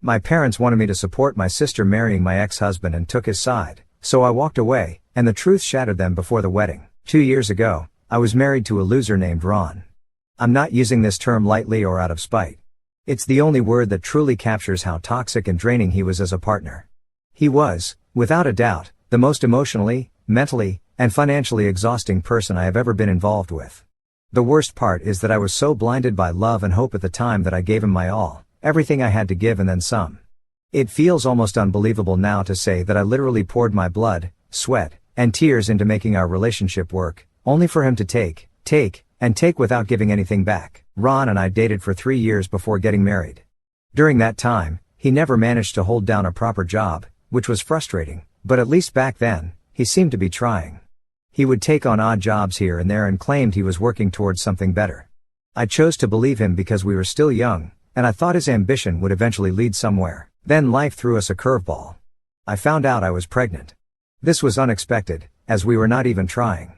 My parents wanted me to support my sister marrying my ex-husband and took his side, so I walked away, and the truth shattered them before the wedding. 2 years ago, I was married to a loser named Ron. I'm not using this term lightly or out of spite. It's the only word that truly captures how toxic and draining he was as a partner. He was, without a doubt, the most emotionally, mentally, and financially exhausting person I have ever been involved with. The worst part is that I was so blinded by love and hope at the time that I gave him my all, everything I had to give and then some. It feels almost unbelievable now to say that I literally poured my blood, sweat, and tears into making our relationship work, only for him to take without giving anything back. Ron and I dated for 3 years before getting married. During that time, he never managed to hold down a proper job, which was frustrating, but at least back then, he seemed to be trying. He would take on odd jobs here and there and claimed he was working towards something better. I chose to believe him because we were still young, and I thought his ambition would eventually lead somewhere. Then life threw us a curveball. I found out I was pregnant. This was unexpected, as we were not even trying.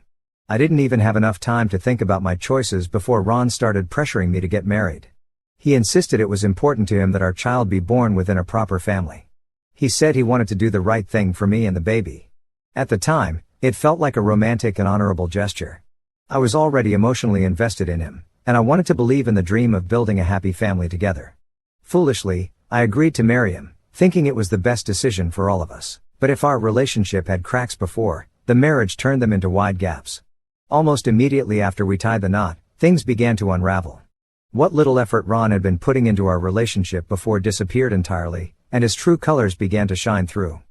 I didn't even have enough time to think about my choices before Ron started pressuring me to get married. He insisted it was important to him that our child be born within a proper family. He said he wanted to do the right thing for me and the baby. At the time, it felt like a romantic and honorable gesture. I was already emotionally invested in him, and I wanted to believe in the dream of building a happy family together. Foolishly, I agreed to marry him, thinking it was the best decision for all of us. But if our relationship had cracks before, the marriage turned them into wide gaps. Almost immediately after we tied the knot, things began to unravel. What little effort Ron had been putting into our relationship before disappeared entirely, and his true colors began to shine through.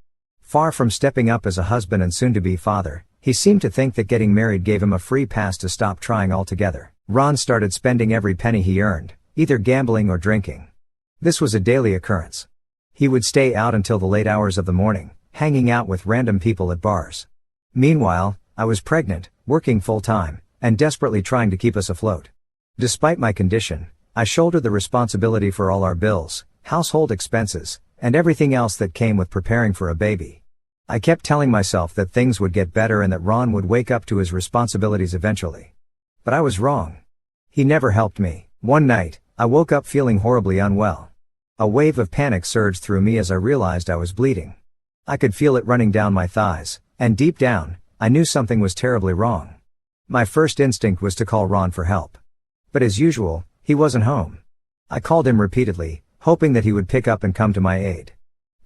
Far from stepping up as a husband and soon-to-be father, he seemed to think that getting married gave him a free pass to stop trying altogether. Ron started spending every penny he earned, either gambling or drinking. This was a daily occurrence. He would stay out until the late hours of the morning, hanging out with random people at bars. Meanwhile, I was pregnant, working full-time, and desperately trying to keep us afloat. Despite my condition, I shouldered the responsibility for all our bills, household expenses, and everything else that came with preparing for a baby. I kept telling myself that things would get better and that Ron would wake up to his responsibilities eventually. But I was wrong. He never helped me. One night, I woke up feeling horribly unwell. A wave of panic surged through me as I realized I was bleeding. I could feel it running down my thighs, and deep down, I knew something was terribly wrong. My first instinct was to call Ron for help. But as usual, he wasn't home. I called him repeatedly, hoping that he would pick up and come to my aid.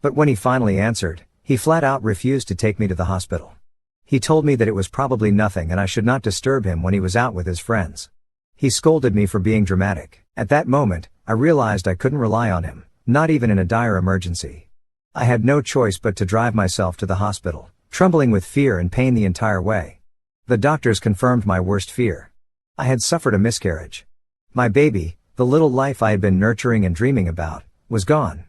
But when he finally answered, he flat out refused to take me to the hospital. He told me that it was probably nothing and I should not disturb him when he was out with his friends. He scolded me for being dramatic. At that moment, I realized I couldn't rely on him, not even in a dire emergency. I had no choice but to drive myself to the hospital, trembling with fear and pain the entire way. The doctors confirmed my worst fear. I had suffered a miscarriage. My baby, the little life I had been nurturing and dreaming about, was gone.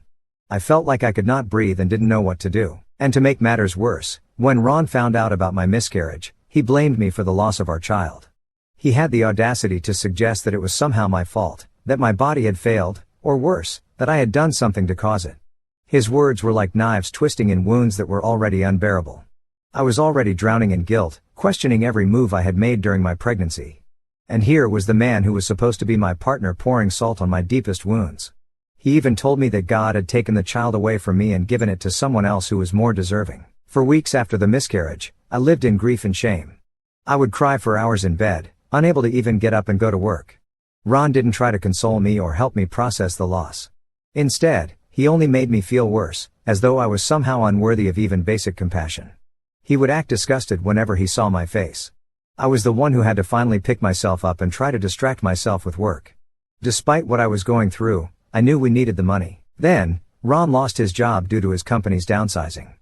I felt like I could not breathe and didn't know what to do. And to make matters worse, when Ron found out about my miscarriage, he blamed me for the loss of our child. He had the audacity to suggest that it was somehow my fault, that my body had failed, or worse, that I had done something to cause it. His words were like knives twisting in wounds that were already unbearable. I was already drowning in guilt, questioning every move I had made during my pregnancy. And here was the man who was supposed to be my partner pouring salt on my deepest wounds. He even told me that God had taken the child away from me and given it to someone else who was more deserving. For weeks after the miscarriage, I lived in grief and shame. I would cry for hours in bed, unable to even get up and go to work. Ron didn't try to console me or help me process the loss. Instead, he only made me feel worse, as though I was somehow unworthy of even basic compassion. He would act disgusted whenever he saw my face. I was the one who had to finally pick myself up and try to distract myself with work. Despite what I was going through, I knew we needed the money. Then, Ron lost his job due to his company's downsizing.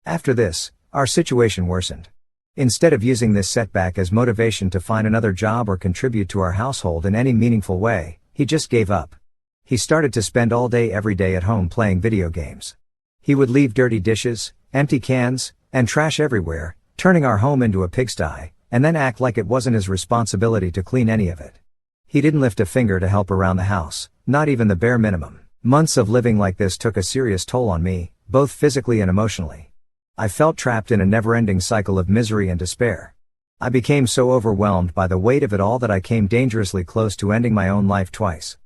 After this, our situation worsened. Instead of using this setback as motivation to find another job or contribute to our household in any meaningful way, he just gave up. He started to spend all day every day at home playing video games. He would leave dirty dishes, empty cans, and trash everywhere, turning our home into a pigsty, and then act like it wasn't his responsibility to clean any of it. He didn't lift a finger to help around the house, not even the bare minimum. Months of living like this took a serious toll on me, both physically and emotionally. I felt trapped in a never-ending cycle of misery and despair. I became so overwhelmed by the weight of it all that I came dangerously close to ending my own life twice.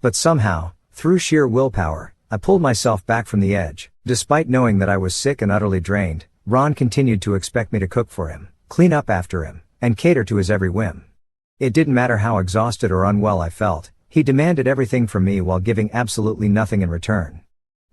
But somehow, through sheer willpower, I pulled myself back from the edge. Despite knowing that I was sick and utterly drained, Ron continued to expect me to cook for him, clean up after him, and cater to his every whim. It didn't matter how exhausted or unwell I felt, he demanded everything from me while giving absolutely nothing in return.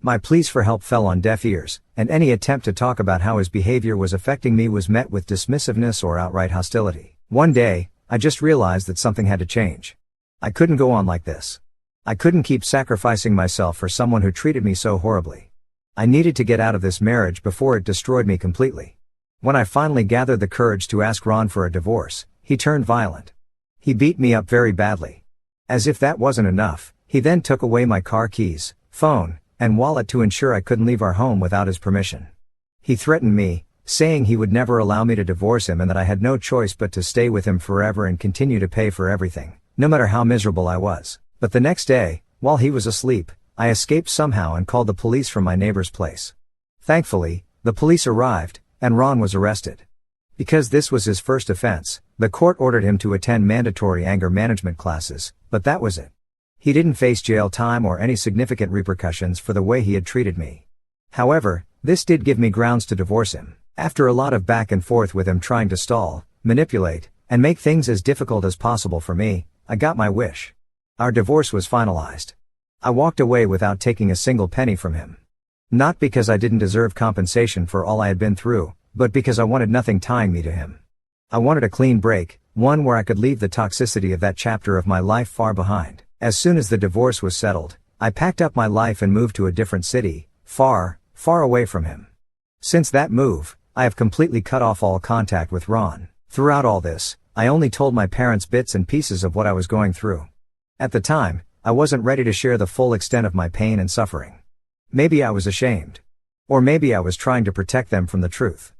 My pleas for help fell on deaf ears, and any attempt to talk about how his behavior was affecting me was met with dismissiveness or outright hostility. One day, I just realized that something had to change. I couldn't go on like this. I couldn't keep sacrificing myself for someone who treated me so horribly. I needed to get out of this marriage before it destroyed me completely. When I finally gathered the courage to ask Ron for a divorce, he turned violent. He beat me up very badly. As if that wasn't enough, he then took away my car keys, phone, and wallet to ensure I couldn't leave our home without his permission. He threatened me, saying he would never allow me to divorce him and that I had no choice but to stay with him forever and continue to pay for everything, no matter how miserable I was. But the next day, while he was asleep, I escaped somehow and called the police from my neighbor's place. Thankfully, the police arrived, and Ron was arrested. Because this was his first offense, the court ordered him to attend mandatory anger management classes, but that was it. He didn't face jail time or any significant repercussions for the way he had treated me. However, this did give me grounds to divorce him. After a lot of back and forth with him trying to stall, manipulate, and make things as difficult as possible for me, I got my wish. Our divorce was finalized. I walked away without taking a single penny from him. Not because I didn't deserve compensation for all I had been through, but because I wanted nothing tying me to him. I wanted a clean break, one where I could leave the toxicity of that chapter of my life far behind. As soon as the divorce was settled, I packed up my life and moved to a different city, far, far away from him. Since that move, I have completely cut off all contact with Ron. Throughout all this, I only told my parents bits and pieces of what I was going through. At the time, I wasn't ready to share the full extent of my pain and suffering. Maybe I was ashamed. Or maybe I was trying to protect them from the truth.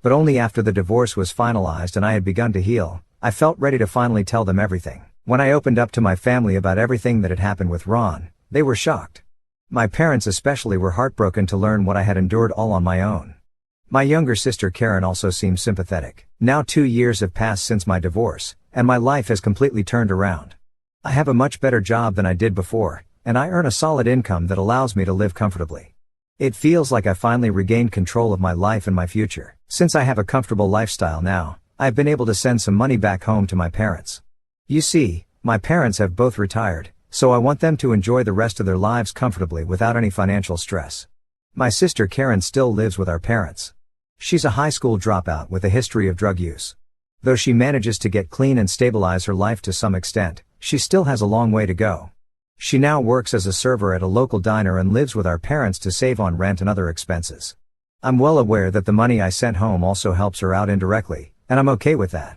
But only after the divorce was finalized and I had begun to heal, I felt ready to finally tell them everything. When I opened up to my family about everything that had happened with Ron, they were shocked. My parents especially were heartbroken to learn what I had endured all on my own. My younger sister Karen also seemed sympathetic. Now 2 years have passed since my divorce, and my life has completely turned around. I have a much better job than I did before, and I earn a solid income that allows me to live comfortably. It feels like I finally regained control of my life and my future. Since I have a comfortable lifestyle now, I've been able to send some money back home to my parents. You see, my parents have both retired, so I want them to enjoy the rest of their lives comfortably without any financial stress. My sister Karen still lives with our parents. She's a high school dropout with a history of drug use. Though she manages to get clean and stabilize her life to some extent, she still has a long way to go. She now works as a server at a local diner and lives with our parents to save on rent and other expenses. I'm well aware that the money I sent home also helps her out indirectly, and I'm okay with that.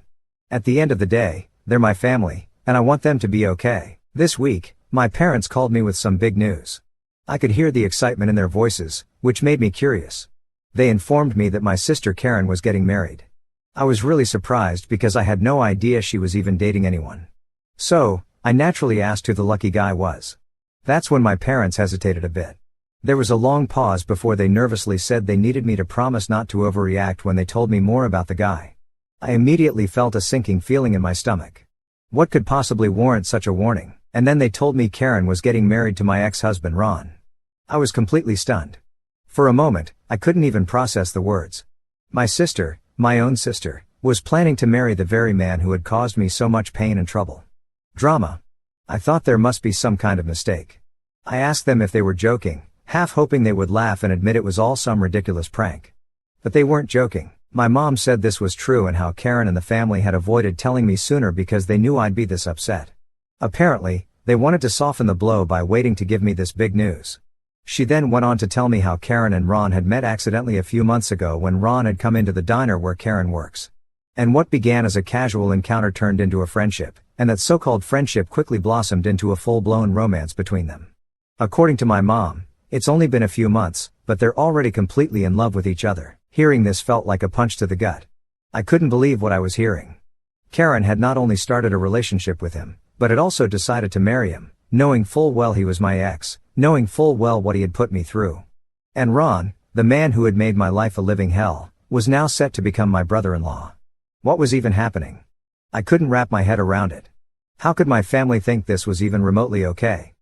At the end of the day, they're my family, and I want them to be okay. This week, my parents called me with some big news. I could hear the excitement in their voices, which made me curious. They informed me that my sister Karen was getting married. I was really surprised because I had no idea she was even dating anyone. So, I naturally asked who the lucky guy was. That's when my parents hesitated a bit. There was a long pause before they nervously said they needed me to promise not to overreact when they told me more about the guy. I immediately felt a sinking feeling in my stomach. What could possibly warrant such a warning? And then they told me Karen was getting married to my ex-husband Ron. I was completely stunned. For a moment, I couldn't even process the words. My sister, my own sister, was planning to marry the very man who had caused me so much pain and trouble. Drama. I thought there must be some kind of mistake. I asked them if they were joking, half hoping they would laugh and admit it was all some ridiculous prank. But they weren't joking. My mom said this was true and how Karen and the family had avoided telling me sooner because they knew I'd be this upset. Apparently, they wanted to soften the blow by waiting to give me this big news. She then went on to tell me how Karen and Ron had met accidentally a few months ago when Ron had come into the diner where Karen works. And what began as a casual encounter turned into a friendship, and that so-called friendship quickly blossomed into a full-blown romance between them. According to my mom, it's only been a few months, but they're already completely in love with each other. Hearing this felt like a punch to the gut. I couldn't believe what I was hearing. Karen had not only started a relationship with him, but had also decided to marry him, knowing full well he was my ex, knowing full well what he had put me through. And Ron, the man who had made my life a living hell, was now set to become my brother-in-law. What was even happening? I couldn't wrap my head around it. How could my family think this was even remotely okay?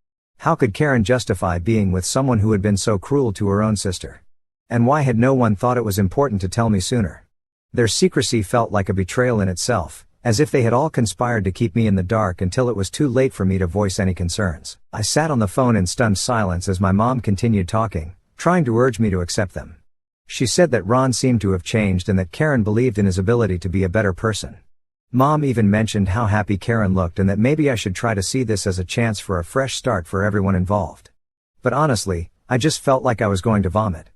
How could Karen justify being with someone who had been so cruel to her own sister? And why had no one thought it was important to tell me sooner? Their secrecy felt like a betrayal in itself, as if they had all conspired to keep me in the dark until it was too late for me to voice any concerns. I sat on the phone in stunned silence as my mom continued talking, trying to urge me to accept them. She said that Ron seemed to have changed and that Karen believed in his ability to be a better person. Mom even mentioned how happy Karen looked and that maybe I should try to see this as a chance for a fresh start for everyone involved. But honestly, I just felt like I was going to vomit.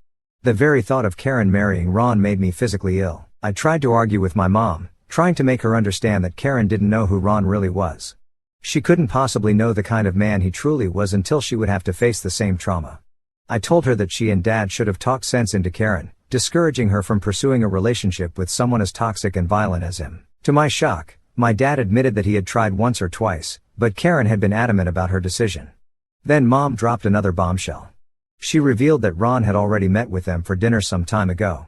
The very thought of Karen marrying Ron made me physically ill. I tried to argue with my mom, trying to make her understand that Karen didn't know who Ron really was. She couldn't possibly know the kind of man he truly was until she would have to face the same trauma. I told her that she and Dad should have talked sense into Karen, discouraging her from pursuing a relationship with someone as toxic and violent as him. To my shock, my dad admitted that he had tried once or twice, but Karen had been adamant about her decision. Then Mom dropped another bombshell. She revealed that Ron had already met with them for dinner some time ago.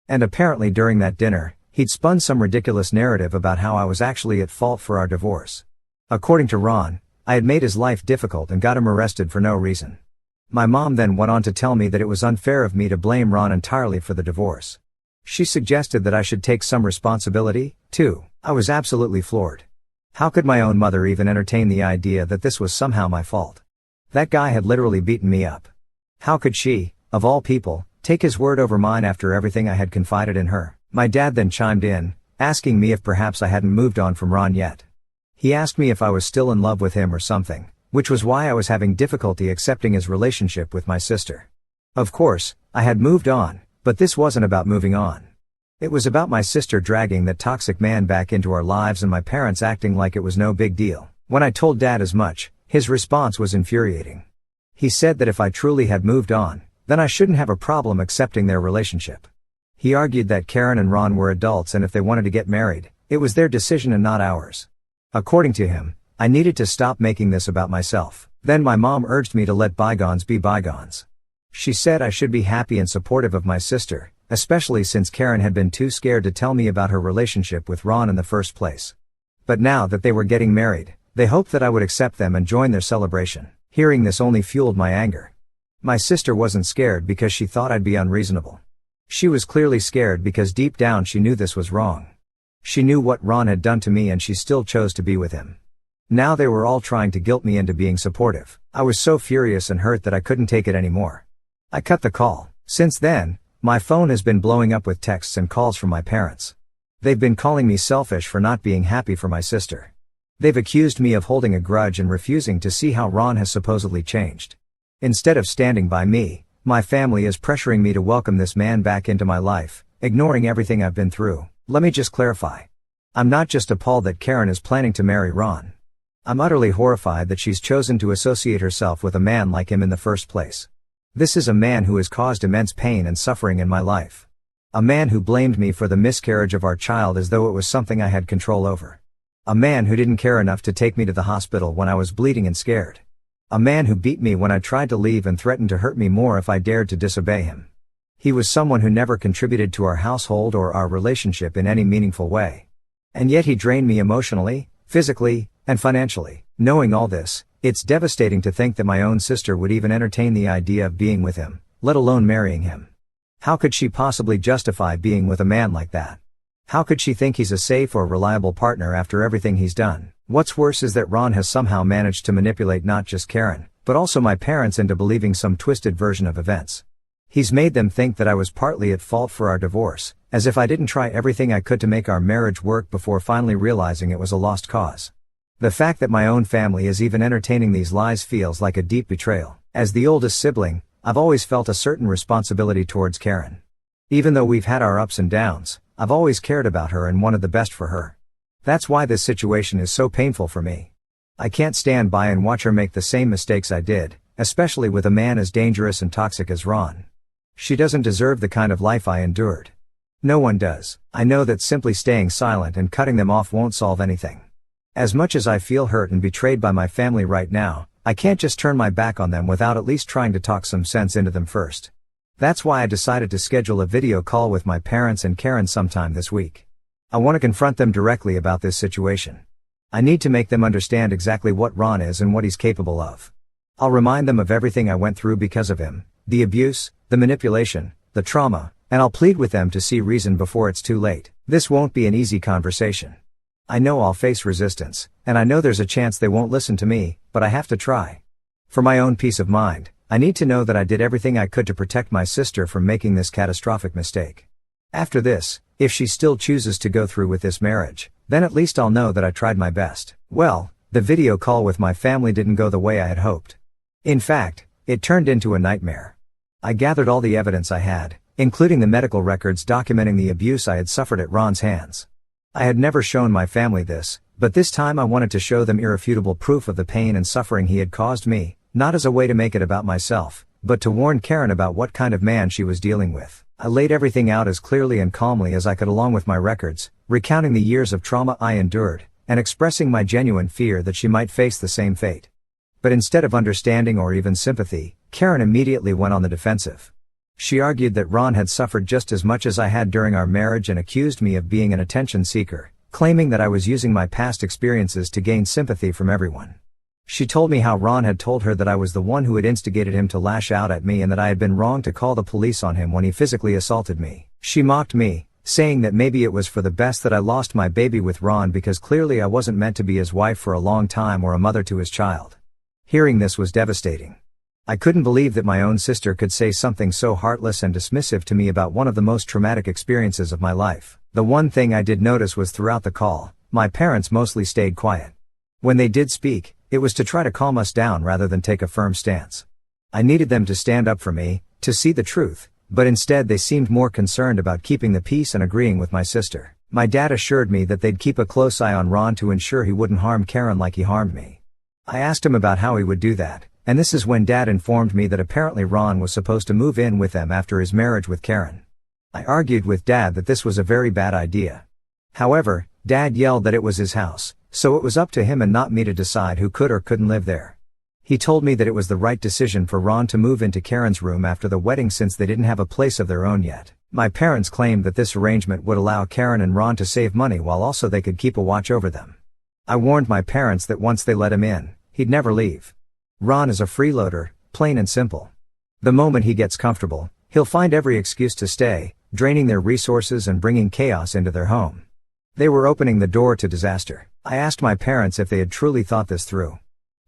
And apparently during that dinner, he'd spun some ridiculous narrative about how I was actually at fault for our divorce. According to Ron, I had made his life difficult and got him arrested for no reason. My mom then went on to tell me that it was unfair of me to blame Ron entirely for the divorce. She suggested that I should take some responsibility, too. I was absolutely floored. How could my own mother even entertain the idea that this was somehow my fault? That guy had literally beaten me up. How could she, of all people, take his word over mine after everything I had confided in her? My dad then chimed in, asking me if perhaps I hadn't moved on from Ron yet. He asked me if I was still in love with him or something, which was why I was having difficulty accepting his relationship with my sister. Of course, I had moved on, but this wasn't about moving on. It was about my sister dragging that toxic man back into our lives and my parents acting like it was no big deal. When I told Dad as much, his response was infuriating. He said that if I truly had moved on, then I shouldn't have a problem accepting their relationship. He argued that Karen and Ron were adults and if they wanted to get married, it was their decision and not ours. According to him, I needed to stop making this about myself. Then my mom urged me to let bygones be bygones. She said I should be happy and supportive of my sister, especially since Karen had been too scared to tell me about her relationship with Ron in the first place. But now that they were getting married, they hoped that I would accept them and join their celebration. Hearing this only fueled my anger. My sister wasn't scared because she thought I'd be unreasonable. She was clearly scared because deep down she knew this was wrong. She knew what Ron had done to me and she still chose to be with him. Now they were all trying to guilt me into being supportive. I was so furious and hurt that I couldn't take it anymore. I cut the call. Since then, my phone has been blowing up with texts and calls from my parents. They've been calling me selfish for not being happy for my sister. They've accused me of holding a grudge and refusing to see how Ron has supposedly changed. Instead of standing by me, my family is pressuring me to welcome this man back into my life, ignoring everything I've been through. Let me just clarify. I'm not just appalled that Karen is planning to marry Ron. I'm utterly horrified that she's chosen to associate herself with a man like him in the first place. This is a man who has caused immense pain and suffering in my life. A man who blamed me for the miscarriage of our child as though it was something I had control over. A man who didn't care enough to take me to the hospital when I was bleeding and scared. A man who beat me when I tried to leave and threatened to hurt me more if I dared to disobey him. He was someone who never contributed to our household or our relationship in any meaningful way. And yet he drained me emotionally, physically, and financially. Knowing all this, it's devastating to think that my own sister would even entertain the idea of being with him, let alone marrying him. How could she possibly justify being with a man like that? How could she think he's a safe or reliable partner after everything he's done? What's worse is that Ron has somehow managed to manipulate not just Karen, but also my parents into believing some twisted version of events. He's made them think that I was partly at fault for our divorce, as if I didn't try everything I could to make our marriage work before finally realizing it was a lost cause. The fact that my own family is even entertaining these lies feels like a deep betrayal. As the oldest sibling, I've always felt a certain responsibility towards Karen. Even though we've had our ups and downs, I've always cared about her and wanted the best for her. That's why this situation is so painful for me. I can't stand by and watch her make the same mistakes I did, especially with a man as dangerous and toxic as Ron. She doesn't deserve the kind of life I endured. No one does. I know that simply staying silent and cutting them off won't solve anything. As much as I feel hurt and betrayed by my family right now, I can't just turn my back on them without at least trying to talk some sense into them first. That's why I decided to schedule a video call with my parents and Karen sometime this week. I want to confront them directly about this situation. I need to make them understand exactly what Ron is and what he's capable of. I'll remind them of everything I went through because of him, the abuse, the manipulation, the trauma, and I'll plead with them to see reason before it's too late. This won't be an easy conversation. I know I'll face resistance, and I know there's a chance they won't listen to me, but I have to try. For my own peace of mind, I need to know that I did everything I could to protect my sister from making this catastrophic mistake. After this, if she still chooses to go through with this marriage, then at least I'll know that I tried my best. Well, the video call with my family didn't go the way I had hoped. In fact, it turned into a nightmare. I gathered all the evidence I had, including the medical records documenting the abuse I had suffered at Ron's hands. I had never shown my family this, but this time I wanted to show them irrefutable proof of the pain and suffering he had caused me, not as a way to make it about myself, but to warn Karen about what kind of man she was dealing with. I laid everything out as clearly and calmly as I could along with my records, recounting the years of trauma I endured, and expressing my genuine fear that she might face the same fate. But instead of understanding or even sympathy, Karen immediately went on the defensive. She argued that Ron had suffered just as much as I had during our marriage and accused me of being an attention seeker, claiming that I was using my past experiences to gain sympathy from everyone. She told me how Ron had told her that I was the one who had instigated him to lash out at me and that I had been wrong to call the police on him when he physically assaulted me. She mocked me, saying that maybe it was for the best that I lost my baby with Ron because clearly I wasn't meant to be his wife for a long time or a mother to his child. Hearing this was devastating. I couldn't believe that my own sister could say something so heartless and dismissive to me about one of the most traumatic experiences of my life. The one thing I did notice was throughout the call, my parents mostly stayed quiet. When they did speak, it was to try to calm us down rather than take a firm stance. I needed them to stand up for me, to see the truth, but instead they seemed more concerned about keeping the peace and agreeing with my sister. My dad assured me that they'd keep a close eye on Ron to ensure he wouldn't harm Karen like he harmed me. I asked him about how he would do that, and this is when Dad informed me that apparently Ron was supposed to move in with them after his marriage with Karen. I argued with Dad that this was a very bad idea. However, Dad yelled that it was his house, so it was up to him and not me to decide who could or couldn't live there. He told me that it was the right decision for Ron to move into Karen's room after the wedding since they didn't have a place of their own yet. My parents claimed that this arrangement would allow Karen and Ron to save money while also they could keep a watch over them. I warned my parents that once they let him in, he'd never leave. Ron is a freeloader, plain and simple. The moment he gets comfortable, he'll find every excuse to stay, draining their resources and bringing chaos into their home. They were opening the door to disaster. I asked my parents if they had truly thought this through.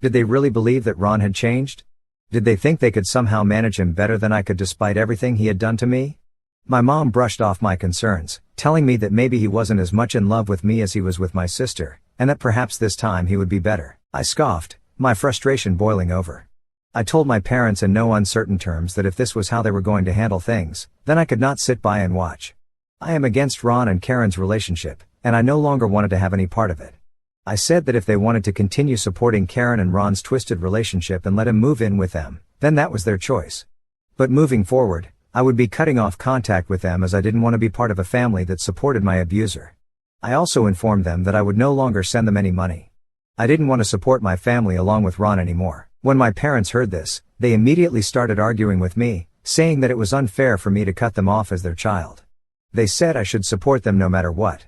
Did they really believe that Ron had changed? Did they think they could somehow manage him better than I could despite everything he had done to me? My mom brushed off my concerns, telling me that maybe he wasn't as much in love with me as he was with my sister, and that perhaps this time he would be better. I scoffed, my frustration boiling over. I told my parents in no uncertain terms that if this was how they were going to handle things, then I could not sit by and watch. I am against Ron and Karen's relationship, and I no longer wanted to have any part of it. I said that if they wanted to continue supporting Karen and Ron's twisted relationship and let him move in with them, then that was their choice. But moving forward, I would be cutting off contact with them as I didn't want to be part of a family that supported my abuser. I also informed them that I would no longer send them any money. I didn't want to support my family along with Ron anymore. When my parents heard this, they immediately started arguing with me, saying that it was unfair for me to cut them off as their child. They said I should support them no matter what.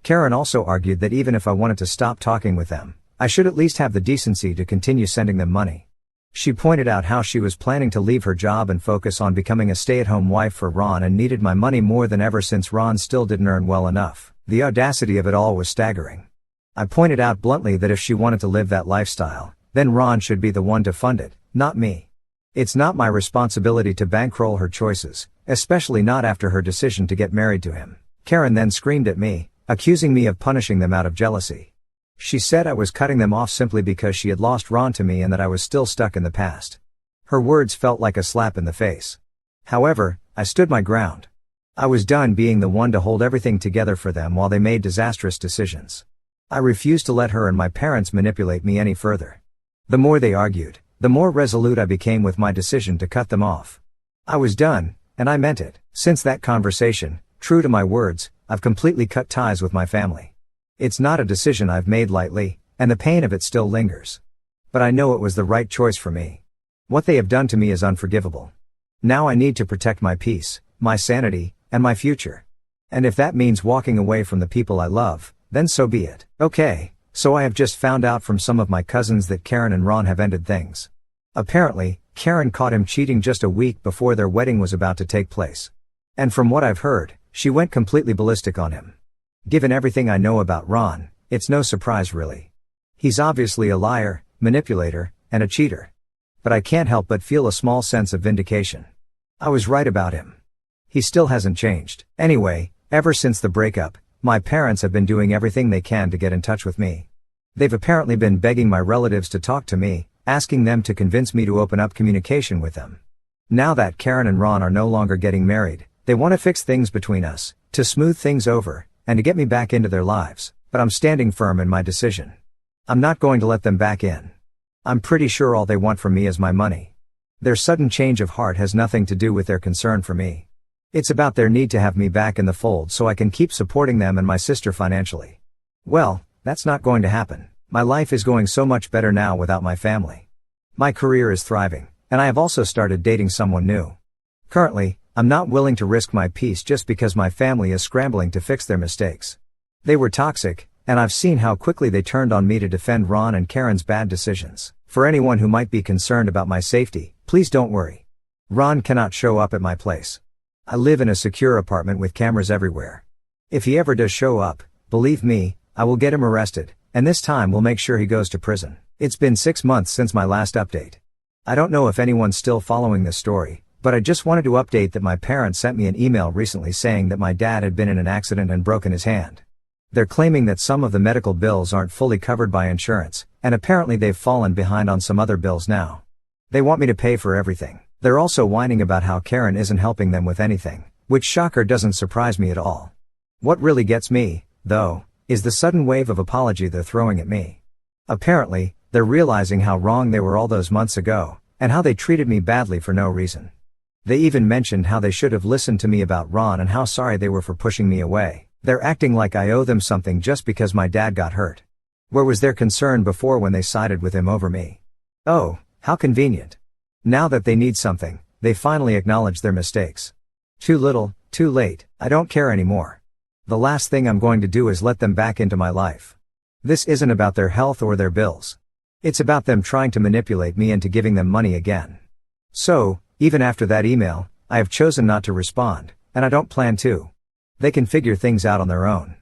Karen also argued that even if I wanted to stop talking with them, I should at least have the decency to continue sending them money. She pointed out how she was planning to leave her job and focus on becoming a stay-at-home wife for Ron and needed my money more than ever since Ron still didn't earn well enough. The audacity of it all was staggering. I pointed out bluntly that if she wanted to live that lifestyle, then Ron should be the one to fund it, not me. It's not my responsibility to bankroll her choices, especially not after her decision to get married to him. Karen then screamed at me, accusing me of punishing them out of jealousy. She said I was cutting them off simply because she had lost Ron to me and that I was still stuck in the past. Her words felt like a slap in the face. However, I stood my ground. I was done being the one to hold everything together for them while they made disastrous decisions. I refused to let her and my parents manipulate me any further. The more they argued, the more resolute I became with my decision to cut them off. I was done, and I meant it. Since that conversation, true to my words, I've completely cut ties with my family. It's not a decision I've made lightly, and the pain of it still lingers. But I know it was the right choice for me. What they have done to me is unforgivable. Now I need to protect my peace, my sanity, and my future. And if that means walking away from the people I love, then so be it. Okay, so I have just found out from some of my cousins that Karen and Ron have ended things. Apparently, Karen caught him cheating just a week before their wedding was about to take place. And from what I've heard, she went completely ballistic on him. Given everything I know about Ron, it's no surprise really. He's obviously a liar, manipulator, and a cheater. But I can't help but feel a small sense of vindication. I was right about him. He still hasn't changed. Anyway, ever since the breakup, my parents have been doing everything they can to get in touch with me. They've apparently been begging my relatives to talk to me, asking them to convince me to open up communication with them. Now that Karen and Ron are no longer getting married, they want to fix things between us, to smooth things over, and to get me back into their lives, but I'm standing firm in my decision. I'm not going to let them back in. I'm pretty sure all they want from me is my money. Their sudden change of heart has nothing to do with their concern for me. It's about their need to have me back in the fold so I can keep supporting them and my sister financially. Well, that's not going to happen. My life is going so much better now without my family. My career is thriving, and I have also started dating someone new. Currently, I'm not willing to risk my peace just because my family is scrambling to fix their mistakes. They were toxic, and I've seen how quickly they turned on me to defend Ron and Karen's bad decisions. For anyone who might be concerned about my safety, please don't worry. Ron cannot show up at my place. I live in a secure apartment with cameras everywhere. If he ever does show up, believe me, I will get him arrested, and this time we'll make sure he goes to prison. It's been 6 months since my last update. I don't know if anyone's still following this story, but I just wanted to update that my parents sent me an email recently saying that my dad had been in an accident and broken his hand. They're claiming that some of the medical bills aren't fully covered by insurance, and apparently they've fallen behind on some other bills now. They want me to pay for everything. They're also whining about how Karen isn't helping them with anything, which shocker doesn't surprise me at all. What really gets me, though, is the sudden wave of apology they're throwing at me. Apparently, they're realizing how wrong they were all those months ago, and how they treated me badly for no reason. They even mentioned how they should have listened to me about Ron and how sorry they were for pushing me away. They're acting like I owe them something just because my dad got hurt. Where was their concern before when they sided with him over me? Oh, how convenient. Now that they need something, they finally acknowledge their mistakes. Too little, too late, I don't care anymore. The last thing I'm going to do is let them back into my life. This isn't about their health or their bills. It's about them trying to manipulate me into giving them money again. So, even after that email, I have chosen not to respond, and I don't plan to. They can figure things out on their own.